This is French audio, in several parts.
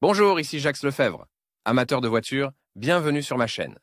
Bonjour, ici Jacques Lefebvre. Amateur de voitures, bienvenue sur ma chaîne.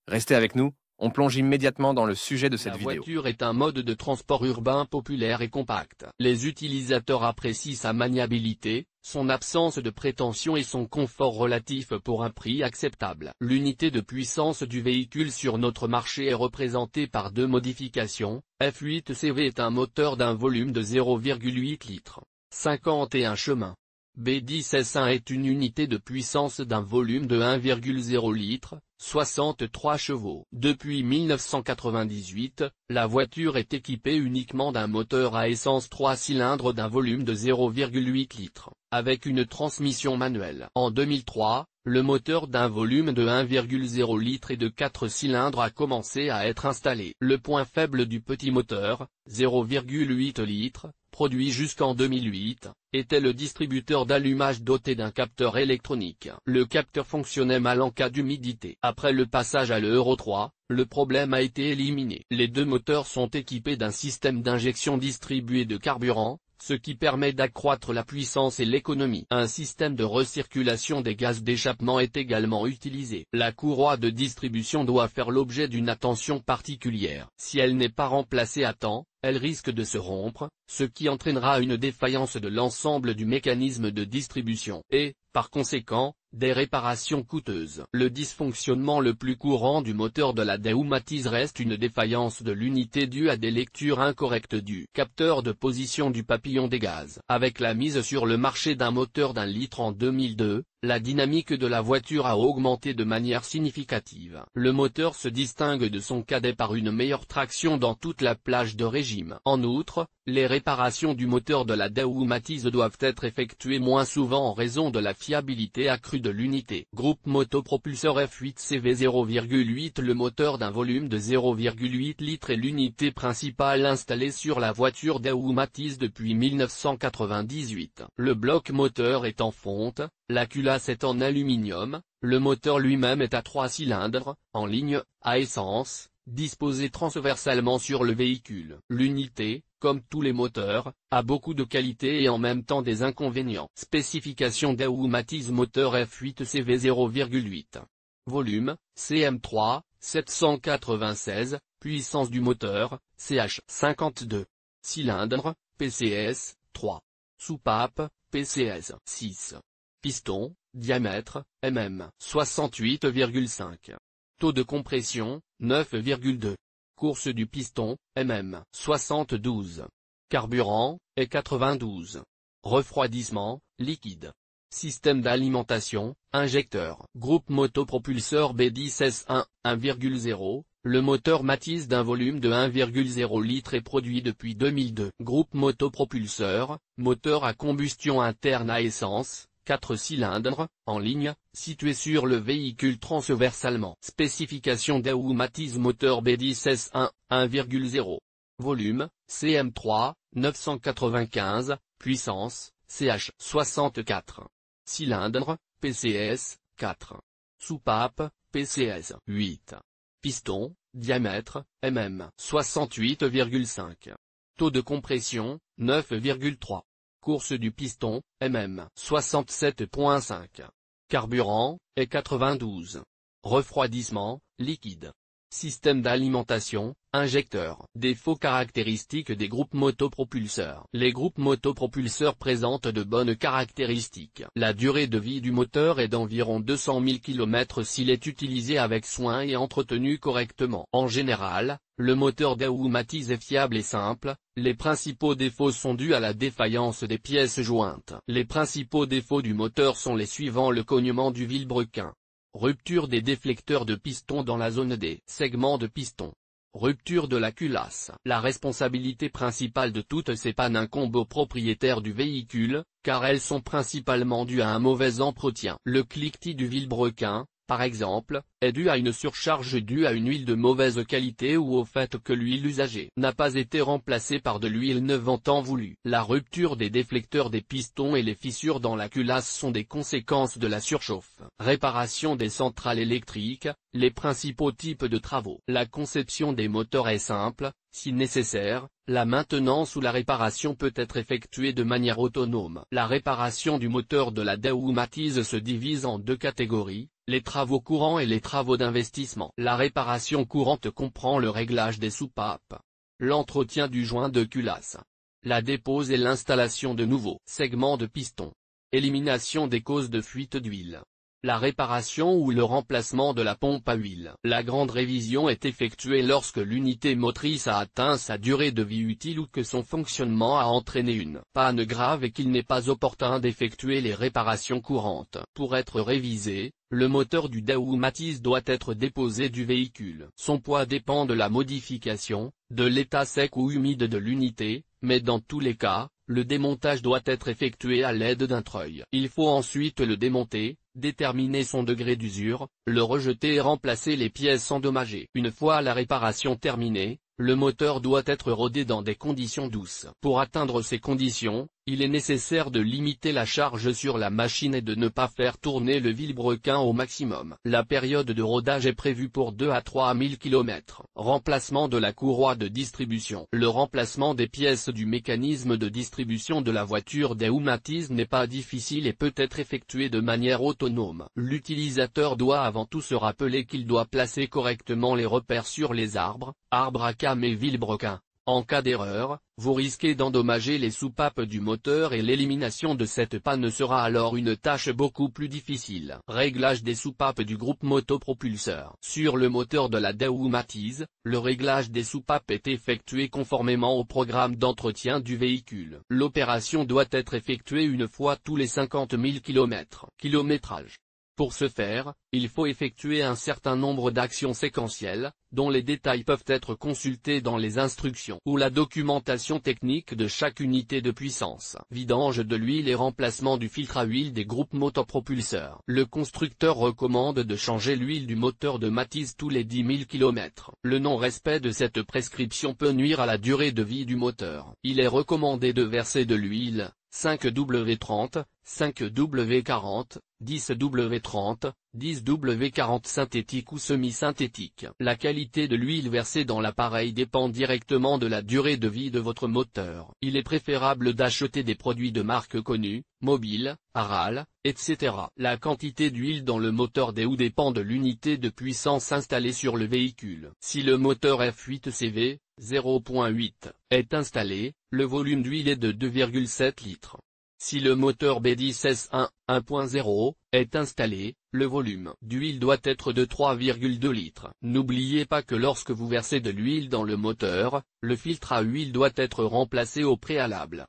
Restez avec nous, on plonge immédiatement dans le sujet de cette vidéo. La voiture est un mode de transport urbain populaire et compact. Les utilisateurs apprécient sa maniabilité, son absence de prétention et son confort relatif pour un prix acceptable. L'unité de puissance du véhicule sur notre marché est représentée par deux modifications. F8 CV est un moteur d'un volume de 0,8 litres, 51 chemins. B10S1 est une unité de puissance d'un volume de 1,0 litre, 63 chevaux. Depuis 1998, la voiture est équipée uniquement d'un moteur à essence 3 cylindres d'un volume de 0,8 litres, avec une transmission manuelle. En 2003, le moteur d'un volume de 1,0 litre et de 4 cylindres a commencé à être installé. Le point faible du petit moteur, 0,8 litres, produit jusqu'en 2008, était le distributeur d'allumage doté d'un capteur électronique. Le capteur fonctionnait mal en cas d'humidité. Après le passage à l'Euro 3, le problème a été éliminé. Les deux moteurs sont équipés d'un système d'injection distribué de carburant, ce qui permet d'accroître la puissance et l'économie. Un système de recirculation des gaz d'échappement est également utilisé. La courroie de distribution doit faire l'objet d'une attention particulière. Si elle n'est pas remplacée à temps, elle risque de se rompre, ce qui entraînera une défaillance de l'ensemble du mécanisme de distribution et, par conséquent, des réparations coûteuses. Le dysfonctionnement le plus courant du moteur de la Daewoo Matiz reste une défaillance de l'unité due à des lectures incorrectes du capteur de position du papillon des gaz. Avec la mise sur le marché d'un moteur d'un litre en 2002, la dynamique de la voiture a augmenté de manière significative. Le moteur se distingue de son cadet par une meilleure traction dans toute la plage de régime. En outre, les réparations du moteur de la Daewoo Matiz doivent être effectuées moins souvent en raison de la fiabilité accrue de l'unité. Groupe motopropulseur F8 CV 0,8. Le moteur d'un volume de 0,8 litres est l'unité principale installée sur la voiture Daewoo Matiz depuis 1998. Le bloc moteur est en fonte, la culasse est en aluminium, le moteur lui-même est à 3 cylindres, en ligne, à essence, disposé transversalement sur le véhicule. L'unité, comme tous les moteurs, a beaucoup de qualités et en même temps des inconvénients. Spécification Daewoo Matiz moteur F8 CV 0,8. Volume, CM3, 796, puissance du moteur, CH 52. Cylindre, PCS, 3. Soupape, PCS 6. Piston, diamètre, mm, 68,5. Taux de compression, 9,2. Course du piston, mm, 72. Carburant, et 92. Refroidissement, liquide. Système d'alimentation, injecteur. Groupe motopropulseur B10S1, 1,0. Le moteur Matiz d'un volume de 1,0 litre est produit depuis 2002. Groupe motopropulseur, moteur à combustion interne à essence, 4 cylindres, en ligne, situé sur le véhicule transversalement. Spécification Daewoo Matiz moteur B10S1, 1,0. Volume, CM3, 995, puissance, CH 64. Cylindre, PCS, 4. Soupape, PCS 8. Piston, diamètre, mm, 68,5. Taux de compression, 9,3. Course du piston, mm, 67,5. Carburant, et 92. Refroidissement, liquide. Système d'alimentation, injecteur. Défauts caractéristiques des groupes motopropulseurs. Les groupes motopropulseurs présentent de bonnes caractéristiques. La durée de vie du moteur est d'environ 200 000 km s'il est utilisé avec soin et entretenu correctement. En général, le moteur Daewoo Matiz est fiable et simple. Les principaux défauts sont dus à la défaillance des pièces jointes. Les principaux défauts du moteur sont les suivants: le cognement du vilebrequin. Rupture des déflecteurs de piston dans la zone des segments de piston. Rupture de la culasse. La responsabilité principale de toutes ces pannes incombe au propriétaire du véhicule, car elles sont principalement dues à un mauvais entretien. Le cliquetis du vilebrequin, par exemple, est dû à une surcharge due à une huile de mauvaise qualité ou au fait que l'huile usagée n'a pas été remplacée par de l'huile neuve en temps voulu. La rupture des déflecteurs des pistons et les fissures dans la culasse sont des conséquences de la surchauffe. Réparation des centrales électriques. Les principaux types de travaux. La conception des moteurs est simple, Si nécessaire, la maintenance ou la réparation peut être effectuée de manière autonome. La réparation du moteur de la Daewoo Matiz se divise en deux catégories, les travaux courants et les travaux d'investissement. La réparation courante comprend le réglage des soupapes, l'entretien du joint de culasse, la dépose et l'installation de nouveaux segments de piston, élimination des causes de fuite d'huile, la réparation ou le remplacement de la pompe à huile. La grande révision est effectuée lorsque l'unité motrice a atteint sa durée de vie utile ou que son fonctionnement a entraîné une panne grave et qu'il n'est pas opportun d'effectuer les réparations courantes. Pour être révisé, le moteur du Daewoo Matiz doit être déposé du véhicule. Son poids dépend de la modification, de l'état sec ou humide de l'unité, mais dans tous les cas, le démontage doit être effectué à l'aide d'un treuil. Il faut ensuite le démonter, déterminer son degré d'usure, le rejeter et remplacer les pièces endommagées. Une fois la réparation terminée, le moteur doit être rodé dans des conditions douces. Pour atteindre ces conditions, il est nécessaire de limiter la charge sur la machine et de ne pas faire tourner le vilebrequin au maximum. La période de rodage est prévue pour 2 à 3 000 km. Remplacement de la courroie de distribution. Le remplacement des pièces du mécanisme de distribution de la voiture Daewoo Matiz n'est pas difficile et peut être effectué de manière autonome. L'utilisateur doit avant tout se rappeler qu'il doit placer correctement les repères sur les arbres à cames et vilebrequins. En cas d'erreur, vous risquez d'endommager les soupapes du moteur et l'élimination de cette panne sera alors une tâche beaucoup plus difficile. Réglage des soupapes du groupe motopropulseur. Sur le moteur de la Daewoo Matiz, le réglage des soupapes est effectué conformément au programme d'entretien du véhicule. L'opération doit être effectuée une fois tous les 50 000 km. Kilométrage. Pour ce faire, il faut effectuer un certain nombre d'actions séquentielles, dont les détails peuvent être consultés dans les instructions ou la documentation technique de chaque unité de puissance. Vidange de l'huile et remplacement du filtre à huile des groupes motopropulseurs. Le constructeur recommande de changer l'huile du moteur de Matiz tous les 10 000 km. Le non-respect de cette prescription peut nuire à la durée de vie du moteur. Il est recommandé de verser de l'huile 5W30, 5W40, 10W30, 10W40 synthétique ou semi-synthétique. La qualité de l'huile versée dans l'appareil dépend directement de la durée de vie de votre moteur. Il est préférable d'acheter des produits de marque connue, Mobil, Aral, etc. La quantité d'huile dans le moteur Daewoo dépend de l'unité de puissance installée sur le véhicule. Si le moteur F8CV 0.8 est installé, le volume d'huile est de 2,7 litres. Si le moteur B10S1 1.0 est installé, le volume d'huile doit être de 3,2 litres. N'oubliez pas que lorsque vous versez de l'huile dans le moteur, le filtre à huile doit être remplacé au préalable.